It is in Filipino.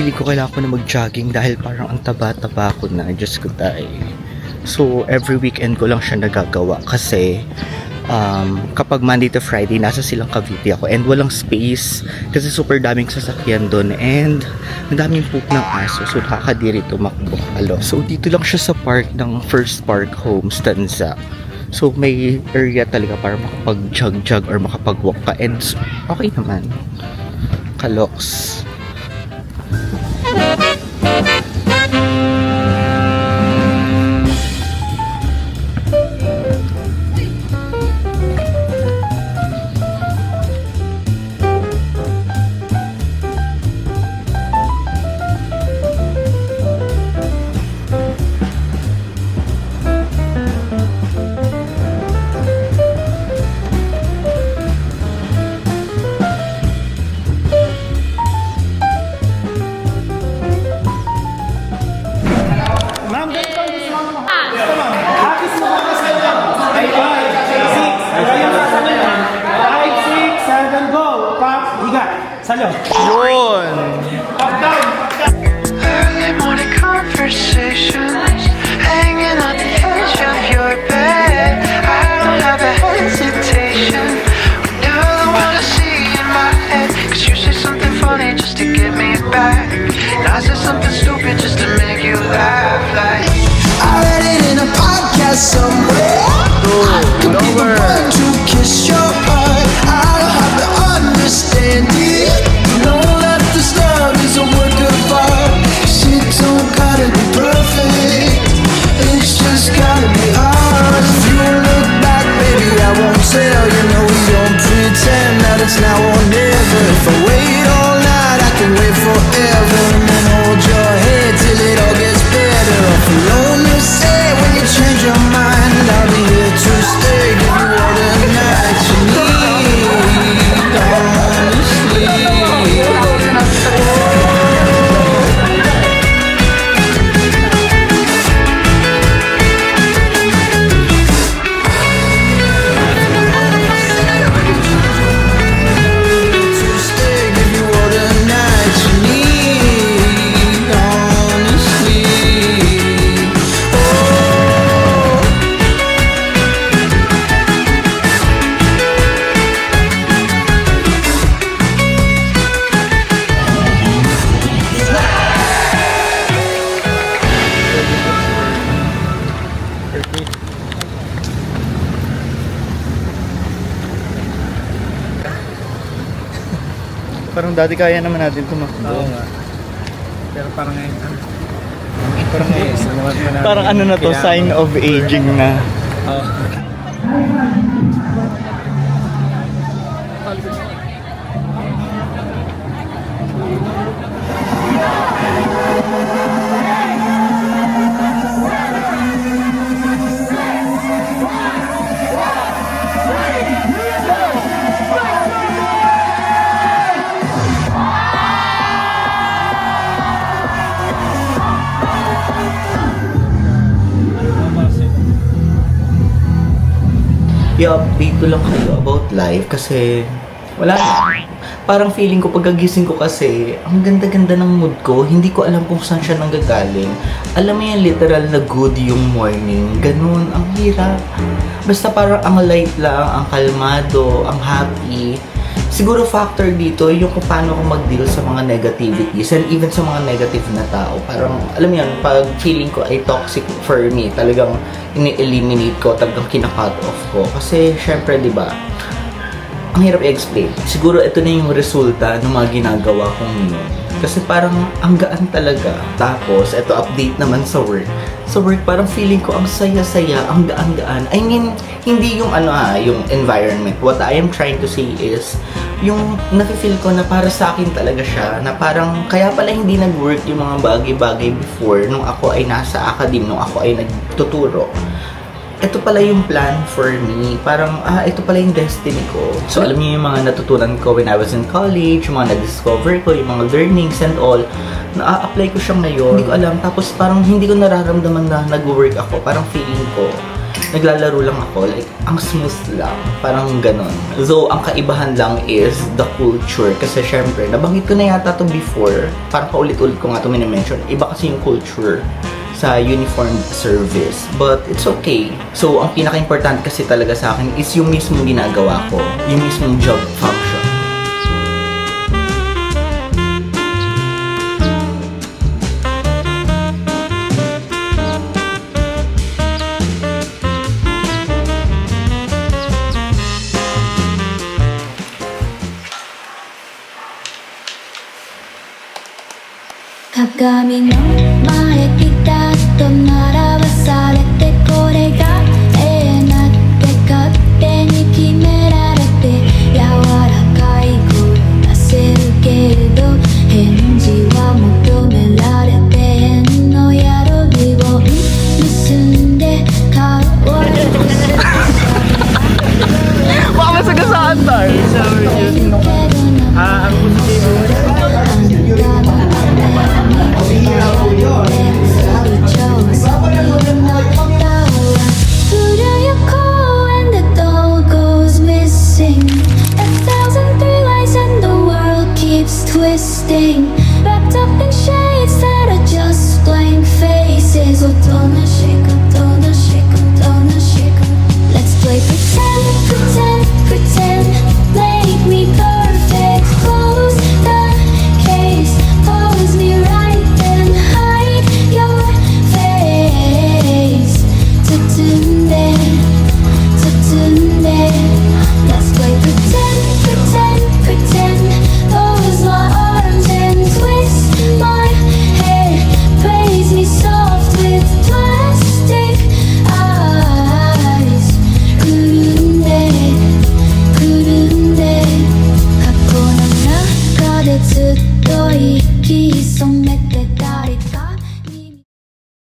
feeling ko kailangan ko na mag-jogging dahil parang ang taba-taba ko na. Diyos ko tayo. So, every weekend ko lang siya nagagawa kasi kapag Monday to Friday, nasa silang Cavite ako and walang space kasi super daming sasakyan doon and ang daming poop ng aso. So, nakakadiri tumakbo. So, dito lang siya sa park ng First Park Homes, Tanza. So, may area talaga para makapag-jog-jog or makapag-walk ka and okay naman. Kaloks. Yun! Early morning conversations, hanging on the edge of your bed. I don't have a hesitation when you're the one I see in my head. 'Cause you say something funny just to get me back, and I say something stupid just to make you laugh. Like I read it in a podcast somewhere. I could be the one to kiss your heart. I don't have to understand it. Know that this love is a work of art. Shit don't gotta be perfect, it's just gotta be ours. If you look back, baby, I won't tell you. No, we don't pretend that it's now or never. If I wait all night, I can wait forever, and then hold your head till it all gets better. If alone you say when you change your mind, I'll be here to stay. Give you all the night you need, honestly. Parang dati kaya naman natin tumakbo. Oo nga. Pero parang ngayon, parang ngayon, sinuwag mo na. Parang ano na to, sign of aging na. Oo. I-update ko lang kayo about life kasi wala na. Parang feeling ko pagkagising ko kasi ang ganda-ganda ng mood ko, hindi ko alam kung saan siya nanggagaling. Alam mo yan, literal na good yung morning, ganun, ang hirap. Basta parang ang light lang, ang kalmado, ang happy. Siguro factor dito yung kung paano ako mag-deal sa mga negativities and even sa mga negative na tao. Parang, alam mo yan, pag feeling ko ay toxic for me, talagang ini-eliminate ko, talagang kina-cut off ko. Kasi, syempre, di ba, ang hirap i-explain. Siguro ito na yung resulta ng mga ginagawa kong yun. Kasi parang ang gaan talaga. Tapos, ito update naman sa work. Sa work, parang feeling ko ang saya-saya, ang gaan-gaan. I mean, hindi yung yung environment. What I am trying to say is, yung nafe-feel ko na para sa akin talaga siya, na parang kaya pala hindi nag-work yung mga bagay-bagay before nung ako ay nasa academe, nung ako ay nagtuturo. Ito pala yung plan for me. Parang, ito pala yung destiny ko. So, alam niyo yung mga natutunan ko when I was in college, yung mga na-discover ko, yung mga learnings and all, na-apply ko siya ngayon. Hindi ko alam. Tapos, parang hindi ko nararamdaman na nag-work ako. Parang feeling ko, naglalaro lang ako, like, ang smooth lang, parang ganon. Though, ang kaibahan lang is the culture, kasi syempre, nabanggit ko na yata to before, parang paulit-ulit ko nga to minimension, iba kasi yung culture sa uniformed service, but it's okay. So, ang pinaka-important kasi talaga sa akin is yung mismong ginagawa ko, yung mismong job function.鏡の前ピタッと並ばされてこれが永遠だって勝手に決められて柔らかい声出せるけれど返事は求められて変のやろびを結んで変わるBaka masagasaan tayo! Ang positibo. Twisting, wrapped up in shades that are just blank faces. Oh, don't shake up, don't shake up, don't shake up. Let's play pretend, pretend, pretend. Make me perfect. Close the case, pose me right and hide your face. Tutunde, tutunde. Let's play pretend, pretend, pretend. Close my arms and twist my hair. Praise me soft with plastic eyes. Kurunde, kurunde. 箱の中でずっと息潜め